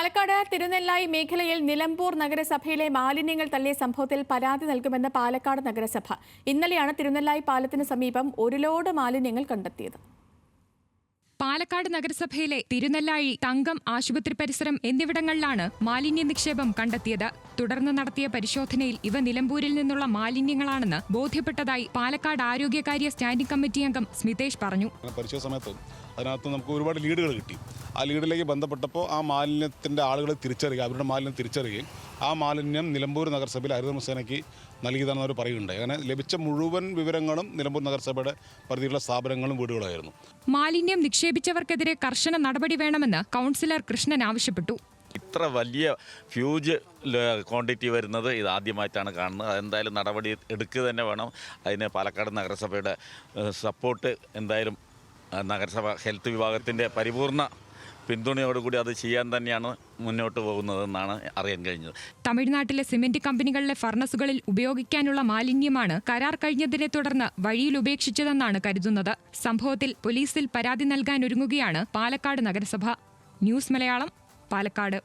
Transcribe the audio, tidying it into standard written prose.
പാലക്കാട് തിരുനെല്ലായി മേഖലയിൽ നിലമ്പൂർ നഗരസഭയിലെ മാലിന്യങ്ങൾ തള്ളിയ സംഭവത്തിൽ പരാതി നൽകുമെന്ന് പാലക്കാട് നഗരസഭ. ഇന്നലെയാണ് തിരുനെല്ലായി പാലത്തിന് സമീപം ഒരു ലോഡ് മാലിന്യങ്ങൾ കണ്ടെത്തിയത്. പാലക്കാട് നഗരസഭയിലെ തിരുനെല്ലായി, തങ്കം ആശുപത്രി പരിസരം എന്നിവിടങ്ങളിലാണ് മാലിന്യ നിക്ഷേപം കണ്ടെത്തിയത്. തുടർന്ന് നടത്തിയ പരിശോധനയിൽ ഇവ നിലമ്പൂരിൽ നിന്നുള്ള മാലിന്യങ്ങളാണെന്ന് ബോധ്യപ്പെട്ടതായി പാലക്കാട് ആരോഗ്യകാര്യ സ്റ്റാൻഡിംഗ് കമ്മിറ്റി അംഗം സ്മിതേഷ് പറഞ്ഞു. പരിശോധന സമയത്ത് അതിനകത്ത് നമുക്ക് ഒരുപാട് ലീഡുകൾ കിട്ടി. ആ ലീഡിലേക്ക് ബന്ധപ്പെട്ടപ്പോൾ ആ മാലിന്യത്തിൻ്റെ ആളുകളെ തിരിച്ചറിയുക, അവരുടെ മാലിന്യം തിരിച്ചറിയുകയും ആ മാലിന്യം നിലമ്പൂർ നഗരസഭയിൽ ഹരിതകർമ്മസേനയ്ക്ക് നൽകിയതാണെന്ന് അവർ പറയുകയുണ്ടായി. അങ്ങനെ ലഭിച്ച മുഴുവൻ വിവരങ്ങളും നിലമ്പൂർ നഗരസഭയുടെ പരിധിയിലുള്ള സ്ഥാപനങ്ങളും വീടുകളായിരുന്നു. മാലിന്യം നിക്ഷേപിച്ചവർക്കെതിരെ കർശന നടപടി വേണമെന്ന് കൗൺസിലർ കൃഷ്ണൻ ആവശ്യപ്പെട്ടു. ഇത്ര വലിയ ഫ്യൂജ് ക്വാണ്ടിറ്റി വരുന്നത് ഇത് ആദ്യമായിട്ടാണ് കാണുന്നത്. അതെന്തായാലും നടപടി എടുക്കുക തന്നെ വേണം. അതിന് പാലക്കാട് നഗരസഭയുടെ സപ്പോർട്ട് എന്തായാലും നഗരസഭ ഹെൽത്ത് വിഭാഗത്തിൻ്റെ പരിപൂർണ പിന്തുണയോടുകൂടി അത് ചെയ്യാൻ തന്നെയാണ് മുന്നോട്ട് പോകുന്നതെന്നാണ് അറിയാൻ കഴിഞ്ഞത്. തമിഴ്നാട്ടിലെ സിമന്റ് കമ്പനികളിലെ ഫർണസുകളിൽ ഉപയോഗിക്കാനുള്ള മാലിന്യമാണ് കരാർ കഴിഞ്ഞതിനെ തുടർന്ന് വഴിയിൽ ഉപേക്ഷിച്ചതെന്നാണ് കരുതുന്നത്. സംഭവത്തിൽ പോലീസിൽ പരാതി നൽകാനൊരുങ്ങുകയാണ് പാലക്കാട് നഗരസഭ. ന്യൂസ് മലയാളം, പാലക്കാട്.